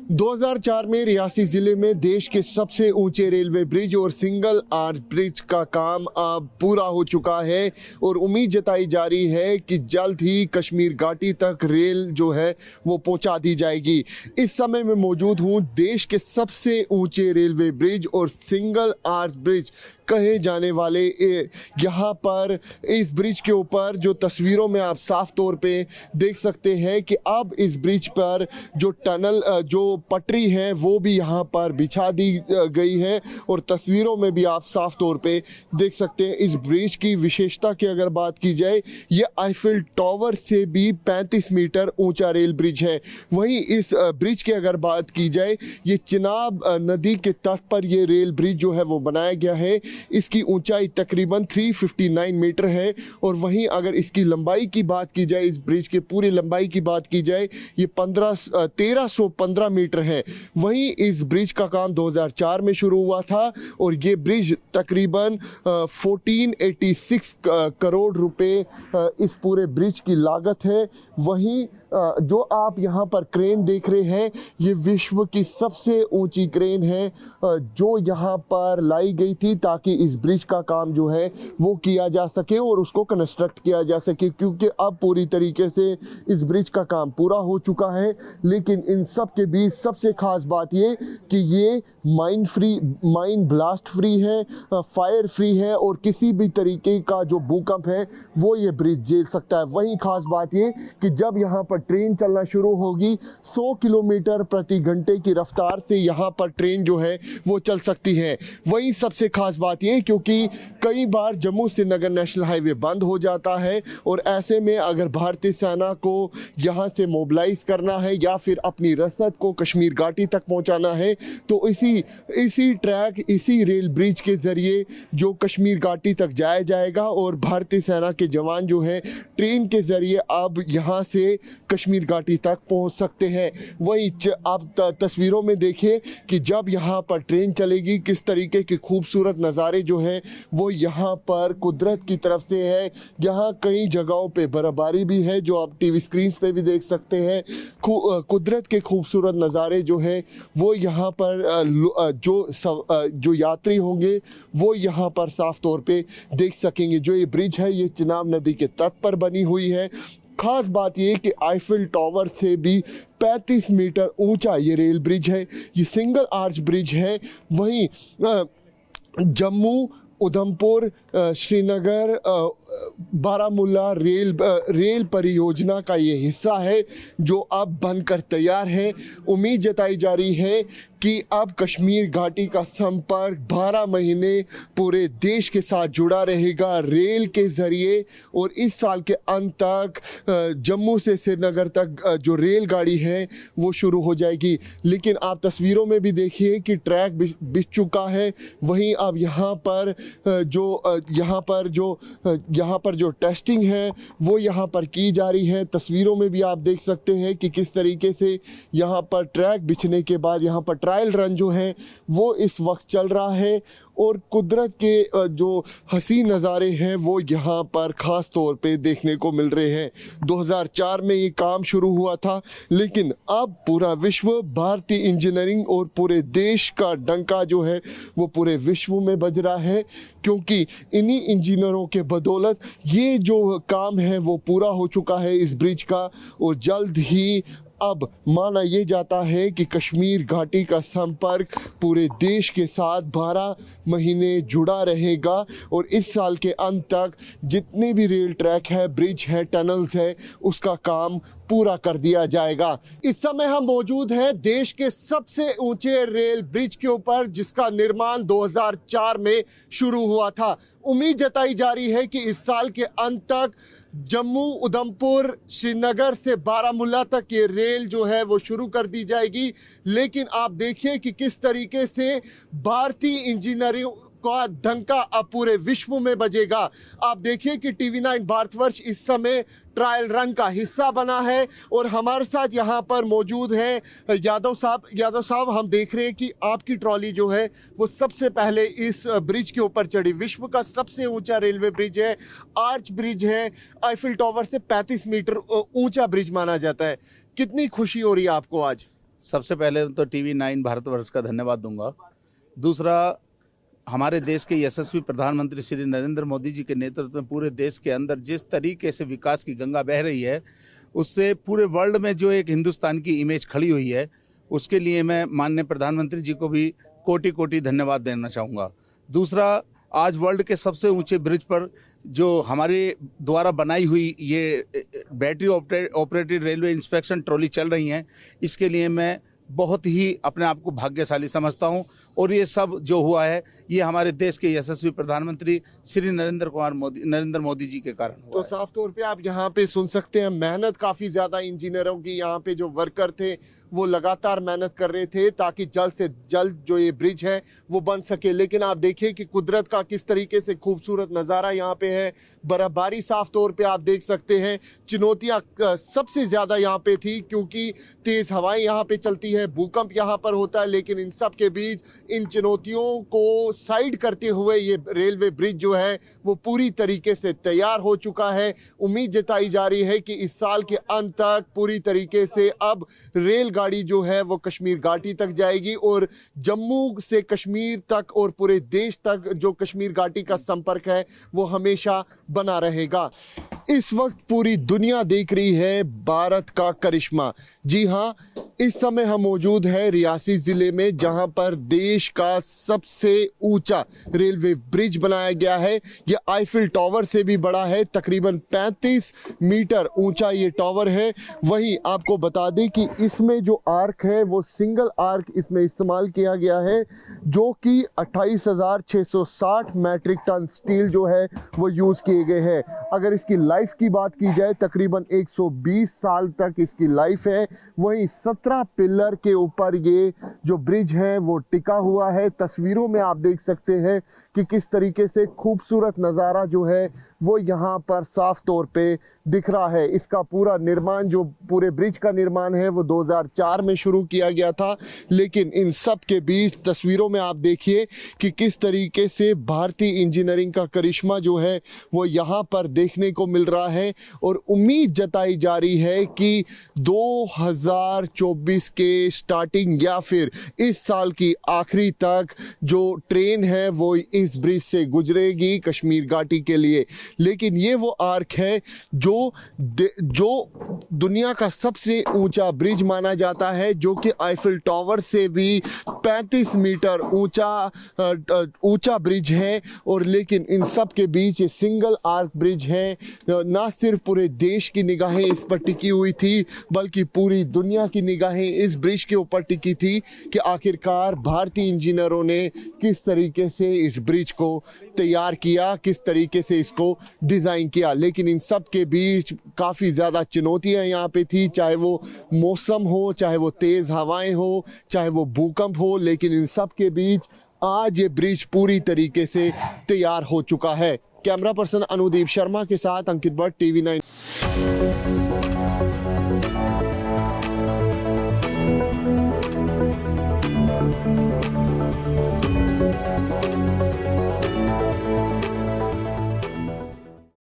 2004 में रियासी जिले में देश के सबसे ऊंचे रेलवे ब्रिज और सिंगल आर्च ब्रिज का काम अब पूरा हो चुका है और उम्मीद जताई जा रही है कि जल्द ही कश्मीर घाटी तक रेल जो है वो पहुंचा दी जाएगी। इस समय मैं मौजूद हूं देश के सबसे ऊंचे रेलवे ब्रिज और सिंगल आर्च ब्रिज कहे जाने वाले यहाँ पर इस ब्रिज के ऊपर जो तस्वीरों में आप साफ तौर पे देख सकते हैं कि अब इस ब्रिज पर जो टनल जो पटरी है वो भी यहाँ पर बिछा दी गई है और तस्वीरों में भी आप साफ तौर पे देख सकते हैं। इस ब्रिज की विशेषता की अगर बात की जाए, ये आईफिल टावर से भी 35 मीटर ऊंचा रेल ब्रिज है। वहीं इस ब्रिज की अगर बात की जाए, ये चिनाब नदी के तट पर ये रेल ब्रिज जो है वो बनाया गया है। इसकी ऊंचाई तकरीबन 359 मीटर है और वहीं अगर इसकी लंबाई की बात की जाए, इस ब्रिज की पूरी लंबाई की बात की जाए, ये 1315 मीटर है। वहीं इस ब्रिज का काम 2004 में शुरू हुआ था और ये ब्रिज तकरीबन 1486 करोड़ रुपए इस पूरे ब्रिज की लागत है। वहीं जो आप यहाँ पर क्रेन देख रहे हैं, ये विश्व की सबसे ऊंची क्रेन है जो यहाँ पर लाई गई थी ताकि इस ब्रिज का काम जो है वो किया जा सके और उसको कंस्ट्रक्ट किया जा सके, क्योंकि अब पूरी तरीके से इस ब्रिज का काम पूरा हो चुका है। लेकिन इन सब के बीच सबसे खास बात ये कि ये माइन ब्लास्ट फ्री है, फायर फ्री है और किसी भी तरीके का जो भूकंप है वो ये ब्रिज झेल सकता है। वहीं खास बात ये कि जब यहाँ पर ट्रेन चलना शुरू होगी, 100 किलोमीटर प्रति घंटे की रफ्तार से यहाँ पर ट्रेन जो है वो चल सकती है। वहीं सबसे खास बात ये, क्योंकि कई बार जम्मू श्रीनगर नेशनल हाईवे बंद हो जाता है और ऐसे में अगर भारतीय सेना को यहाँ से मोबिलाइज करना है या फिर अपनी रसद को कश्मीर घाटी तक पहुँचाना है, तो इसी ट्रैक, इसी रेल ब्रिज के ज़रिए जो कश्मीर घाटी तक जाया जाएगा और भारतीय सेना के जवान जो है ट्रेन के ज़रिए अब यहाँ से कश्मीर घाटी तक पहुँच सकते हैं। वही आप तस्वीरों में देखिए कि जब यहाँ पर ट्रेन चलेगी किस तरीके के खूबसूरत नज़ारे जो है वो यहाँ पर कुदरत की तरफ से है। यहाँ कई जगहों पे बर्फबारी भी है जो आप टीवी स्क्रीन पे भी देख सकते हैं। कुदरत के खूबसूरत नज़ारे जो है वो यहाँ पर जो यात्री होंगे वो यहाँ पर साफ तौर पे देख सकेंगे। जो ये ब्रिज है ये चिनाब नदी के तट पर बनी हुई है। खास बात ये कि आईफिल टावर से भी 35 मीटर ऊंचा ये रेल ब्रिज है। ये सिंगल आर्च ब्रिज है। वहीं जम्मू, उधमपुर, श्रीनगर, बारामूला रेल परियोजना का ये हिस्सा है जो अब बनकर तैयार है। उम्मीद जताई जा रही है कि अब कश्मीर घाटी का संपर्क 12 महीने पूरे देश के साथ जुड़ा रहेगा रेल के ज़रिए और इस साल के अंत तक जम्मू से श्रीनगर तक जो रेलगाड़ी है वो शुरू हो जाएगी। लेकिन आप तस्वीरों में भी देखिए कि ट्रैक बिछ चुका है। वहीं अब यहाँ पर जो टेस्टिंग है वो यहाँ पर की जा रही है। तस्वीरों में भी आप देख सकते हैं कि किस तरीके से यहाँ पर ट्रैक बिछने के बाद यहाँ पर ट्रायल रन जो है वो इस वक्त चल रहा है और कुदरत के जो हसीन नज़ारे हैं वो यहाँ पर ख़ास तौर पे देखने को मिल रहे हैं। 2004 में ये काम शुरू हुआ था, लेकिन अब पूरा विश्व भारतीय इंजीनियरिंग और पूरे देश का डंका जो है वो पूरे विश्व में बज रहा है, क्योंकि इन्हीं इंजीनियरों के बदौलत ये जो काम है वो पूरा हो चुका है इस ब्रिज का और जल्द ही अब माना यह जाता है कि कश्मीर घाटी का संपर्क पूरे देश के साथ 12 महीने जुड़ा रहेगा और इस साल के अंत तक जितने भी रेल ट्रैक है, ब्रिज है, टनल्स है, उसका काम पूरा कर दिया जाएगा। इस समय हम मौजूद हैं देश के सबसे ऊंचे रेल ब्रिज के ऊपर जिसका निर्माण 2004 में शुरू हुआ था। उम्मीद जताई जा रही है कि इस साल के अंत तक जम्मू, उधमपुर, श्रीनगर से बारामूला तक ये रेल जो है वो शुरू कर दी जाएगी। लेकिन आप देखिए कि किस तरीके से भारतीय इंजीनियरिंग का डंका अब पूरे विश्व में बजेगा। आप देखिए कि टीवी9 भारतवर्ष इस समय ट्रायल रन का हिस्सा बना है और हमारे साथ यहाँ पर मौजूद हैं यादव साहब, हम देख रहे हैं कि आपकी ट्रॉली जो है वो सबसे पहले इस ब्रिज के ऊपर चढ़ी। विश्व का सबसे ऊंचा रेलवे ब्रिज है, आर्च ब्रिज है, आईफिल टावर से 35 मीटर ऊंचा ब्रिज माना जाता है। कितनी खुशी हो रही है आपको आज? सबसे पहले तो TV9 भारतवर्ष का धन्यवाद दूंगा। दूसरा, हमारे देश के यशस्वी प्रधानमंत्री श्री नरेंद्र मोदी जी के नेतृत्व में पूरे देश के अंदर जिस तरीके से विकास की गंगा बह रही है, उससे पूरे वर्ल्ड में जो एक हिंदुस्तान की इमेज खड़ी हुई है, उसके लिए मैं माननीय प्रधानमंत्री जी को भी कोटि कोटि धन्यवाद देना चाहूँगा। दूसरा, आज वर्ल्ड के सबसे ऊंचे ब्रिज पर जो हमारे द्वारा बनाई हुई ये battery operated railway inspection trolley चल रही हैं, इसके लिए मैं बहुत ही अपने आप को भाग्यशाली समझता हूं। और ये सब जो हुआ है, ये हमारे देश के यशस्वी प्रधानमंत्री श्री नरेंद्र मोदी जी के कारण हुआ तो है। साफ तौर पे आप यहाँ पे सुन सकते हैं, मेहनत काफी ज्यादा इंजीनियरों की, यहाँ पे जो वर्कर थे वो लगातार मेहनत कर रहे थे ताकि जल्द से जल्द जो ये ब्रिज है वो बन सके। लेकिन आप देखिए कि कुदरत का किस तरीके से खूबसूरत नज़ारा यहाँ पे है। बर्फबारी साफ तौर पे आप देख सकते हैं। चुनौतियाँ सबसे ज़्यादा यहाँ पे थी क्योंकि तेज़ हवाएं यहाँ पे चलती है, भूकंप यहाँ पर होता है। लेकिन इन सब के बीच इन चुनौतियों को साइड करते हुए ये रेलवे ब्रिज जो है वो पूरी तरीके से तैयार हो चुका है। उम्मीद जताई जा रही है कि इस साल के अंत तक पूरी तरीके से अब रेलगाड़ी जो है वो कश्मीर घाटी तक जाएगी और जम्मू से कश्मीर तक और पूरे देश तक जो कश्मीर घाटी का संपर्क है वो हमेशा बना रहेगा। इस वक्त पूरी दुनिया देख रही है भारत का करिश्मा। जी हाँ, इस समय हम मौजूद हैं रियासी ज़िले में, जहां पर देश का सबसे ऊंचा रेलवे ब्रिज बनाया गया है। यह आईफिल टावर से भी बड़ा है, तकरीबन 35 मीटर ऊंचा ये टावर है। वहीं आपको बता दें कि इसमें जो आर्क है वो सिंगल आर्क इसमें इस्तेमाल किया गया है, जो कि 28,660 मैट्रिक टन स्टील जो है वो यूज़ किए गए हैं। अगर इसकी लाइफ की बात की जाए, तकरीबन 120 साल तक इसकी लाइफ है। वहीं 17 पिलर के ऊपर ये जो ब्रिज है वो टिका हुआ है। तस्वीरों में आप देख सकते हैं कि किस तरीके से खूबसूरत नज़ारा जो है वो यहाँ पर साफ तौर पे दिख रहा है। इसका पूरा निर्माण, जो पूरे ब्रिज का निर्माण है, वो 2004 में शुरू किया गया था। लेकिन इन सब के बीच तस्वीरों में आप देखिए कि किस तरीके से भारतीय इंजीनियरिंग का करिश्मा जो है वो यहाँ पर देखने को मिल रहा है। और उम्मीद जताई जा रही है कि 2024 के स्टार्टिंग या फिर इस साल की आखिरी तक जो ट्रेन है वो इस ब्रिज से गुजरेगी कश्मीर घाटी के लिए। लेकिन ये वो आर्क है जो दुनिया का सबसे ऊंचा ब्रिज माना जाता है, जो कि आईफिल टावर से भी 35 मीटर ऊंचा ब्रिज है। और लेकिन इन सब के बीच ये सिंगल आर्क ब्रिज है। ना सिर्फ पूरे देश की निगाहें इस पर टिकी हुई थी, बल्कि पूरी दुनिया की निगाहें इस ब्रिज के ऊपर टिकी थी कि आखिरकार भारतीय इंजीनियरों ने किस तरीके से इस ब्रिज को तैयार किया, किस तरीके से इसको डिज़ाइन किया। लेकिन इन सब के बीच काफ़ी ज़्यादा चुनौतियां यहाँ पे थी, चाहे वो मौसम हो, चाहे वो तेज़ हवाएं हो, चाहे वो भूकंप हो। लेकिन इन सब के बीच आज ये ब्रिज पूरी तरीके से तैयार हो चुका है। कैमरा पर्सन अनुदीप शर्मा के साथ अंकित भट्ट, TV9।